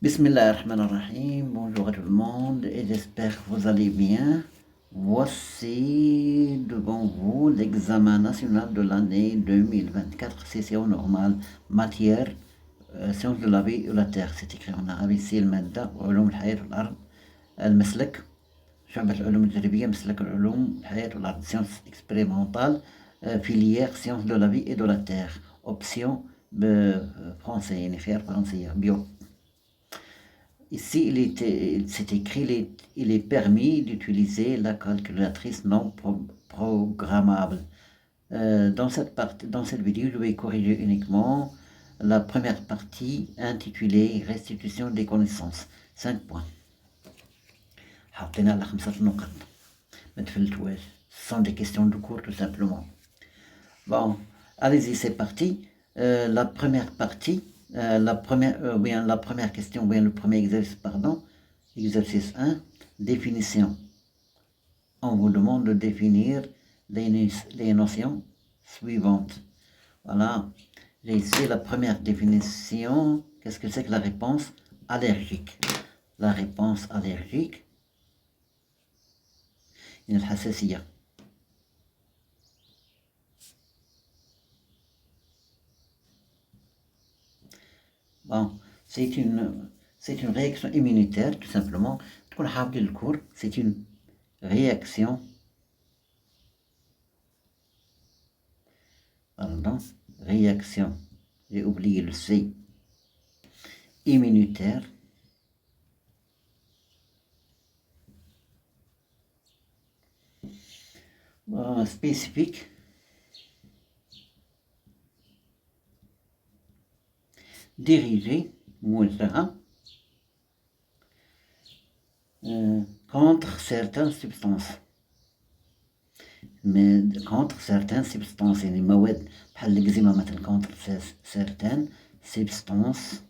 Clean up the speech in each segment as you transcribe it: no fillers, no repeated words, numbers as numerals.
Bismillahirrahmanirrahim, bonjour à tout le monde et j'espère que vous allez bien. Voici devant vous l'examen national de l'année 2024, session normale, matière, sciences de la vie et de la terre. C'est écrit en arabe ici, المادة علوم الحياة والأرض المسلك شعبة العلوم التجريبية مسلك العلوم الحياة والأرض sciences expérimentales, filière sciences de la vie et de la terre, option français يعني خيار فرنسية bio. Ici, c'est écrit, il est permis d'utiliser la calculatrice non programmable. Dans cette vidéo, je vais corriger uniquement la première partie intitulée Restitution des connaissances. 5 points. حطينا على 5 نقط. ما تفلتوهاش. Ce sont des questions de cours tout simplement. Bon, allez-y, c'est parti. La première partie. La première question, le premier exercice, exercice 1, définition. On vous demande de définir les notions suivantes. Voilà, j'ai ici la première définition. Qu'est-ce que c'est que la réponse allergique? La réponse allergique, il y a الحساسية. Bon, c'est une réaction immunitaire, tout simplement. C'est une réaction, j'ai oublié le C, immunitaire, spécifique, dirigé, contre certaines substances. Mais contre certaines substances, يعني مواد بحال الإكزيما مثلا contre certaines substances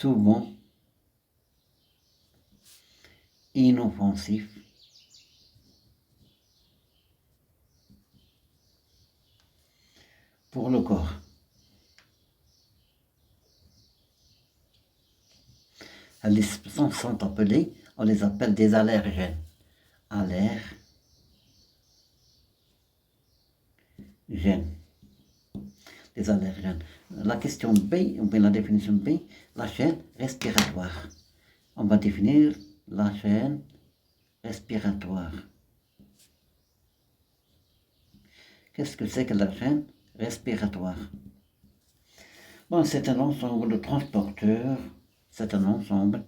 souvent inoffensives pour le corps. Les substances sont appelées, on les appelle des allergènes. Des allergènes. La question B, ou bien la définition B, la chaîne respiratoire. On va définir la chaîne respiratoire. Qu'est-ce que c'est que la chaîne respiratoire? Bon, c'est un ensemble de transporteurs. C'est un ensemble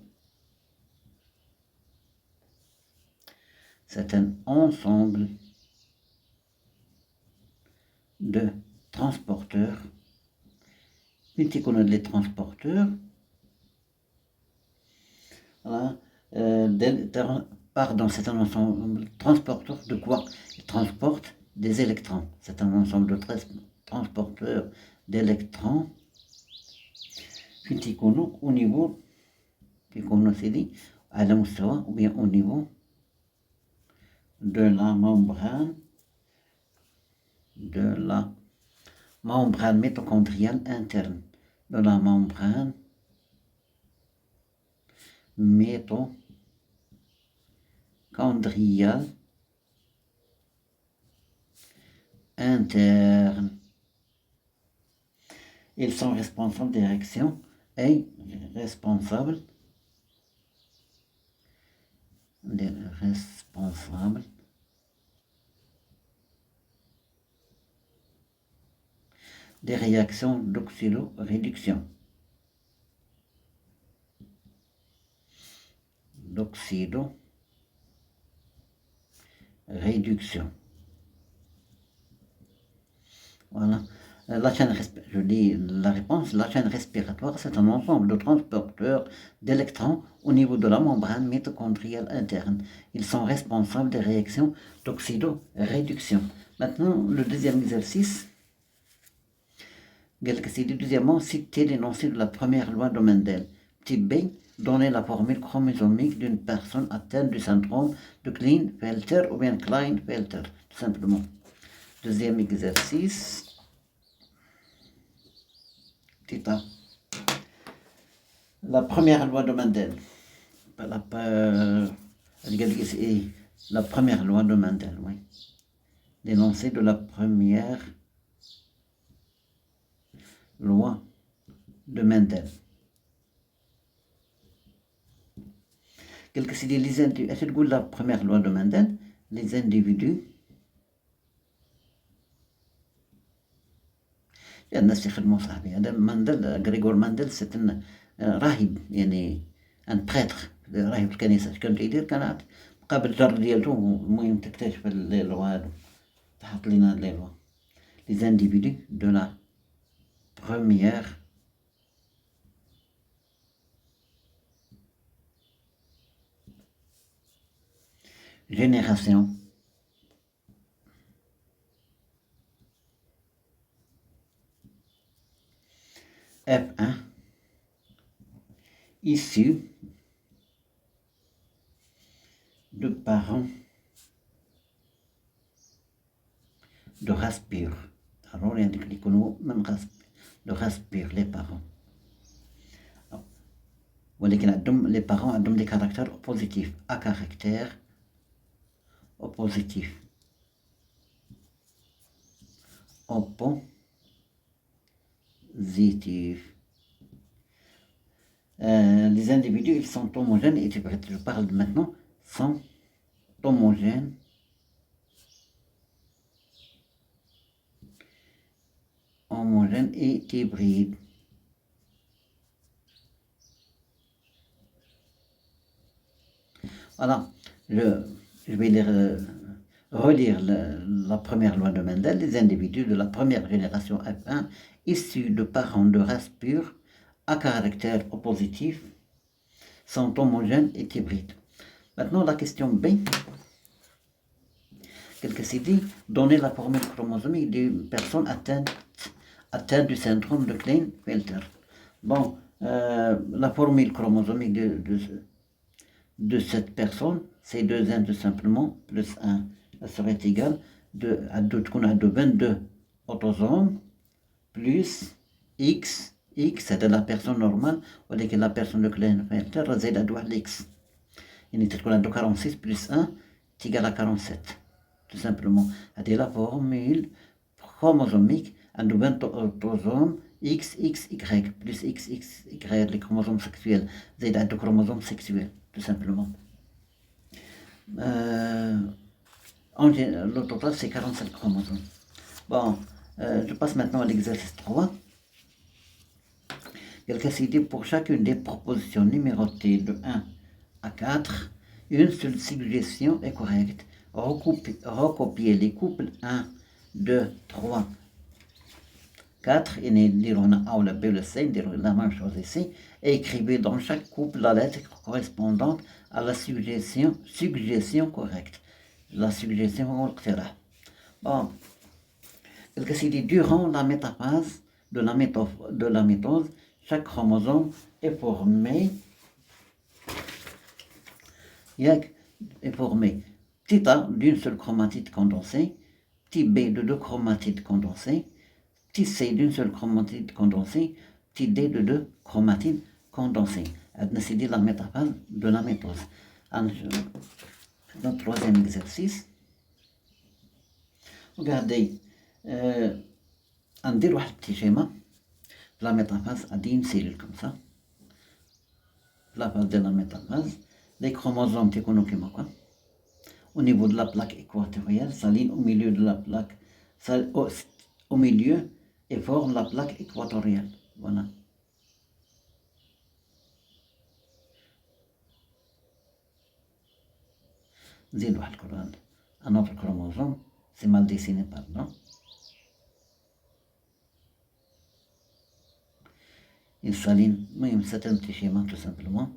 de transporteurs. Une tu connais les transporteurs. Voilà. C'est un ensemble de transporteurs de quoi? Ils transportent des électrons. C'est un ensemble de transporteurs d'électrons. Au niveau ou bien au niveau de la membrane mitochondriale interne, de la membrane mitochondriale interne. Ils sont responsables des réactions et responsables des réactions d'oxydoréduction. Voilà. La chaîne respiratoire, c'est un ensemble de transporteurs d'électrons au niveau de la membrane mitochondriale interne. Ils sont responsables des réactions d'oxydoréduction. Maintenant, le deuxième exercice. Deuxièmement, citer l'énoncé de la première loi de Mendel. Petit B, donner la formule chromosomique d'une personne atteinte du syndrome de Klinefelter ou bien Klinefelter, tout simplement. Deuxième exercice. Tita. La première loi de Mendel. La première loi de Mendel, oui. L'énoncé de la première loi de Mendel. Qu'est-ce que c'est les individus? Est-ce que la première loi de Mendel, les individus الناس يخدموا صاحبي هذا مندل غريغور مندل سي راهب يعني ان بريتر راهب الكنيسه كان يدير كان مقابل الجر ديالته المهم تكتشف لي لوا هادو تحط لينا لي لوا les individus de la première génération F1 issus de parents de race pure. Alors, il y a des même race, de race pure, les parents. Les parents ont des caractères oppositifs, à caractère oppositif. Oppositif. Les individus, ils sont homogènes et hybrides. Je parle maintenant, sont homogènes et hybrides. Voilà, je vais relire la première loi de Mendel. Les individus de la première génération F1, issus de parents de race pure, à caractère oppositif, sont homogènes et hybrides. Maintenant, la question B. Qu'est-ce que c'est dit? Donner la formule chromosomique d'une personne atteinte du syndrome de Klinefelter. Bon, la formule chromosomique de cette personne, c'est 2N tout simplement, plus 1. Elle serait égale à 22 autosomes, plus X, c'est de la personne normale, ou de la personne de Klinefelter, c'est à l'X. Il y a 46 plus 1 est égal à 47. Tout simplement. C'est la formule chromosomique à 20 autosomes XXY plus XXY, les chromosomes sexuels. C'est le chromosome sexuel, tout simplement. Le total, c'est 47 chromosomes. Bon, je passe maintenant à l'exercice 3. Quelqu'un s'est dit pour chacune des propositions numérotées de 1 à 4, une seule suggestion est correcte. Recopier les couples 1, 2, 3, 4, et dire on a A ou la B ou le C, dire la même chose ici, et écrivez dans chaque couple la lettre correspondante à la suggestion correcte. La suggestion correcte. Bon, qu'est-ce qu'il dit? Durant la métaphase de la méthode, chaque chromosome est formé. Petit A d'une seule chromatide condensée, petit B de 2 chromatides condensées, petit C d'une seule chromatide condensée, petit D de 2 chromatides condensées. C'est la métaphase de la méthode. Dans le troisième exercice, regardez, on dit un petit schéma de la métaphase à une cellule comme ça. La phase de la métaphase, les chromosomes, tu connais quoi? Au niveau de la plaque équatoriale, s'aligne au milieu de la plaque, au milieu, et forme la plaque équatoriale. Voilà. Un autre chromosome, c'est mal dessiné, pardon. Il s'aligne, c'est un petit schéma tout simplement.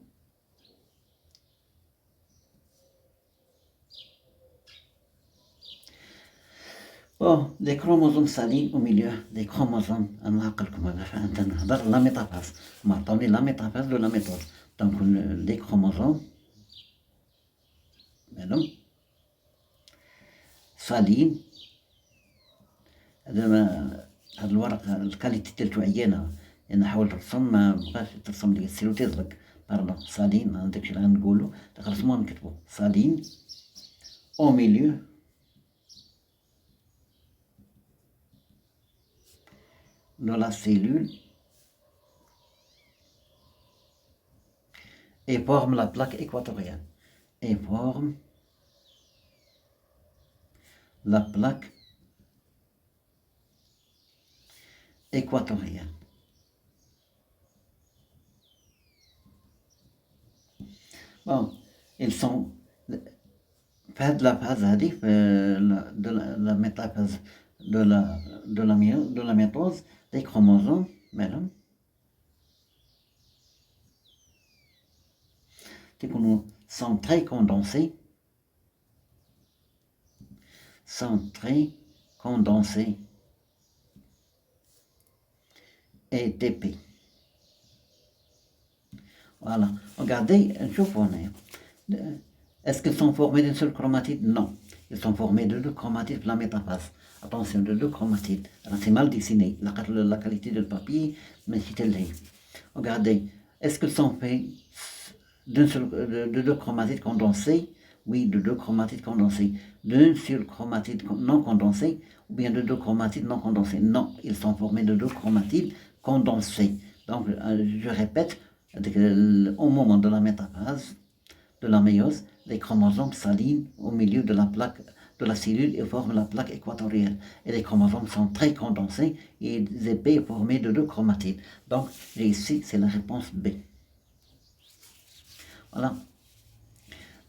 Bon, les chromosomes s'alignent au milieu des chromosomes. La métaphase. On m'a donné la métaphase de la méthode. Donc les chromosomes, مالهم صالين. هذا هذا الورق الكاليتي ديالتو عيانة، يعني حاول ترسم ما بقاش ترسم لي السيلو تيزلق باردون. صالين داكشي اللي غنقولو غنرسمو ونكتبو صالين au milieu de la cellule et forme la plaque équatoriale. Et forme la plaque équatoriale. Bon, ils sont de la phase de la métaphase de la métose des chromosomes, madame. Sont très condensés, et épais. Voilà. Regardez, est-ce qu'ils sont formés d'une seule chromatide? Non. Ils sont formés de deux chromatides de la métaphase. Attention, de deux chromatides. C'est mal dessiné. La qualité du papier, mais c'est regardez, est-ce qu'ils sont faits de deux chromatides condensées? Oui, de deux chromatides condensées. D'une seule chromatide non condensée, ou bien de deux chromatides non condensées? Non, ils sont formés de deux chromatides condensées. Donc, je répète, au moment de la métaphase, de la méiose, les chromosomes s'alignent au milieu de la plaque de la cellule et forment la plaque équatoriale. Et les chromosomes sont très condensés et épais formés de deux chromatides. Donc, ici, c'est la réponse B. Voilà.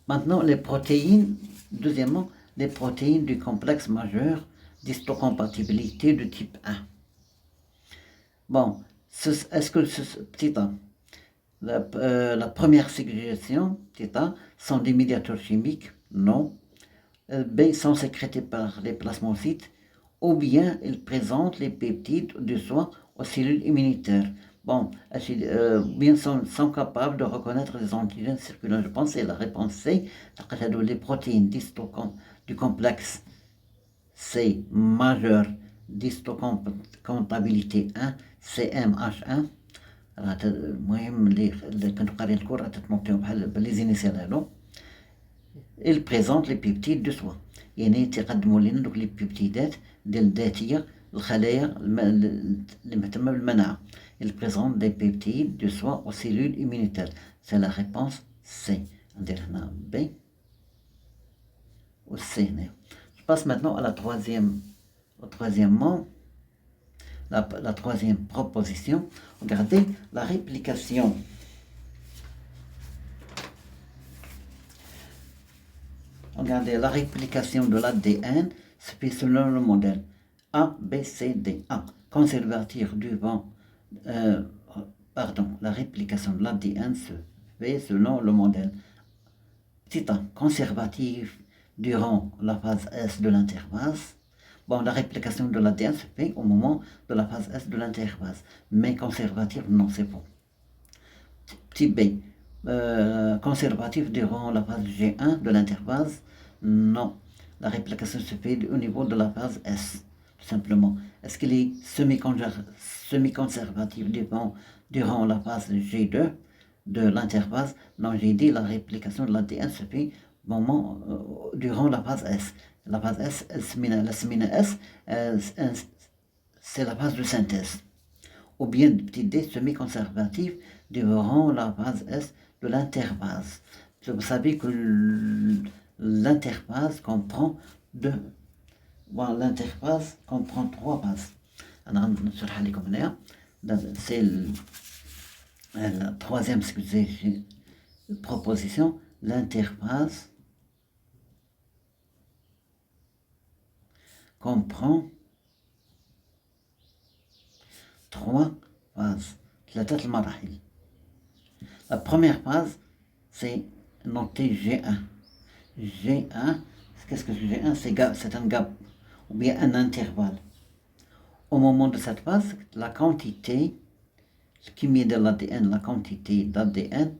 Maintenant, les protéines, deuxièmement, les protéines du complexe majeur d'histocompatibilité de type 1. Bon, est-ce que petit a, la première suggestion, petit a, sont des médiateurs chimiques? Non. B, sont sécrétés par les plasmocytes, ou bien ils présentent les peptides de soie aux cellules immunitaires. Bon, bien sont capables de reconnaître les antigènes circulants. Je pense que c'est la réponse C. Les protéines du complexe C majeur d'histocompatibilité 1 CMH1. المهم اللي كنتو قاريين الكور تتنوطيو بحال لي زينيسيال هادو. ils présentent les peptides de soie. يعني تيقدموا لنا دوك لي بيبتيدات ديال الذاتيه الخلايا اللي مهتمه بالمناعه. ils présentent des peptides de soie aux cellules immunitaires. C'est la réponse C. ندير هنا B و C هنا. Je passe maintenant à la troisièmement, la troisième proposition. Regardez la réplication. Regardez, la réplication de l'ADN se fait selon le modèle A, B, C, D. A. Conservatif durant... la réplication de l'ADN se fait selon le modèle petit a. Conservatif durant la phase S de l'interphase. Bon, la réplication de l'ADN se fait au moment de la phase S de l'interphase. Mais conservatif, non, c'est faux. Petit B. Conservatif durant la phase G1 de l'interphase. Non, la réplication se fait au niveau de la phase S, tout simplement. Est-ce qu'il est semi-conservatif durant la phase G2 de l'interphase? Non, j'ai dit la réplication de l'ADN se fait durant la phase S. La phase S, c'est la phase de synthèse. Ou bien, petit d, semi-conservatif durant la phase S de l'interphase. Vous savez que l'interphase comprend trois phases. C'est la troisième proposition. L'interphase comprend trois phases. La première phase, c'est noté G1. G1, qu'est-ce que c'est G1? C'est un gap, ou bien un intervalle. Au moment de cette phase, la quantité, qui met de l'ADN, la quantité d'ADN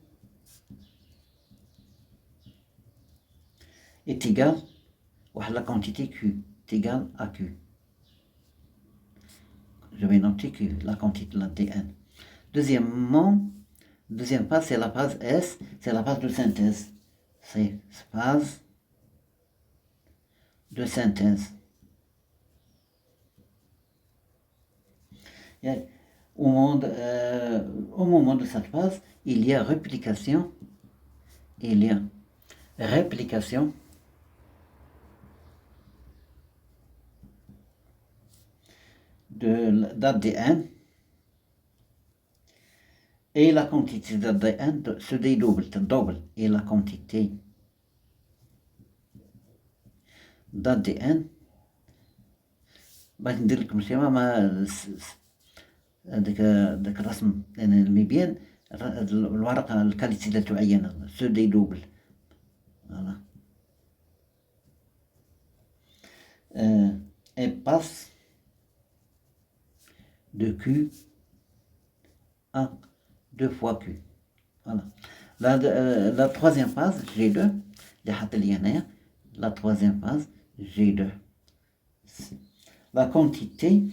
est égal à la quantité Q est égale à Q. Je vais noter Q, la quantité de la DN. Deuxième phase, c'est la phase S, c'est la phase de synthèse. C'est phase de synthèse. Au moment de cette phase, il y a réplication. d'ADN et la quantité d'ADN se dédouble, et la quantité d'ADN باش ندير لكم شيما ما داك الرسم المبين الورقة الكاليتي لا تعين سو dédouble voilà et passe de Q à 2 fois Q. Voilà. La troisième phase, G2, la troisième phase, G2. La quantité,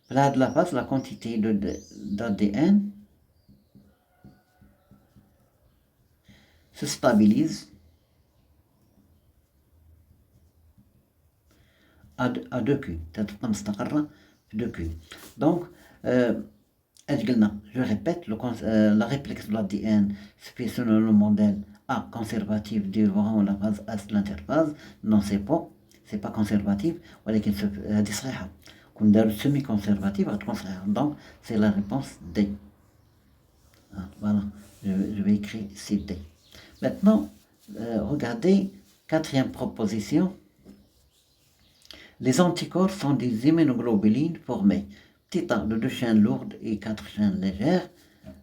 là de la phase, la quantité d'ADN se stabilise à 2Q. تبقى مستقرة في 2Q. Donc, je répète, la réplication de l'ADN se fait selon le modèle A conservatif durant la phase S de l'interphase. Non, c'est pas conservatif, ولكن هذه صحيحة. كون داروا semi conservatif غتكون صحيحة. Donc, c'est la réponse D. Voilà, je vais écrire ici D. Maintenant, regardez, quatrième proposition. Les anticorps sont des immunoglobulines formées de 2 chaînes lourdes et 4 chaînes légères.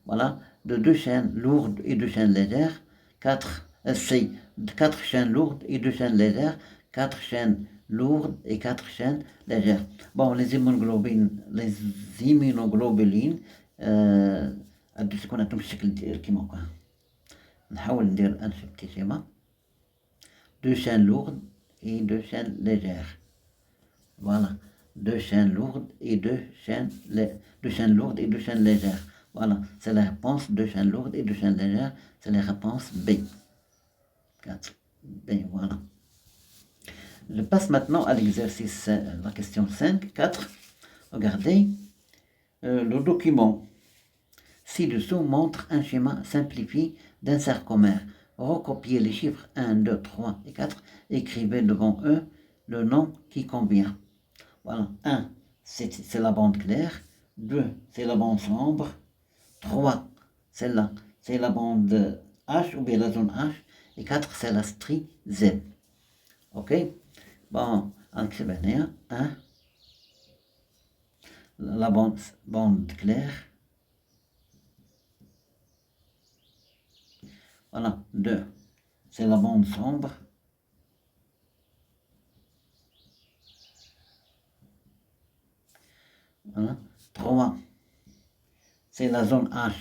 Voilà, de 2 chaînes lourdes et 2 chaînes légères. 4 chaînes lourdes et 2 chaînes légères. 4 chaînes lourdes et 4 chaînes légères. Bon, les immunoglobulines هادو تكون عندهم الشكل كيما هكا. نحاول ندير ان petit schéma. 2 chaînes lourdes et 2 chaînes légères. Voilà, 2 chaînes lourdes et 2 chaînes légères. Voilà, c'est la réponse 2 chaînes lourdes et 2 chaînes légères. C'est la réponse B. 4. B, voilà. Je passe maintenant à l'exercice, la question 5, 4. Regardez, le document ci-dessous montre un schéma simplifié d'un cercomère. Recopiez les chiffres 1, 2, 3 et 4. Écrivez devant eux le nom qui convient. Voilà, 1, c'est la bande claire. 2, c'est la bande sombre. 3, celle-là, c'est la bande H ou bien la zone H. Et 4, c'est la strie Z. Ok? Bon, en 1, la bande claire. Voilà, 2, c'est la bande sombre. Voilà. 3, c'est la zone H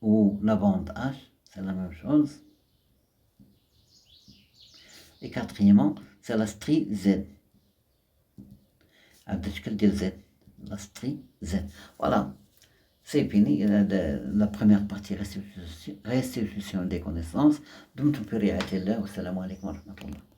ou la bande H, c'est la même chose. Et quatrièmement, c'est la strie Z. Z, la strie Z. Voilà, c'est fini la première partie restitution des connaissances. دمتم في رعاية الله والسلام عليكم ورحمة الله.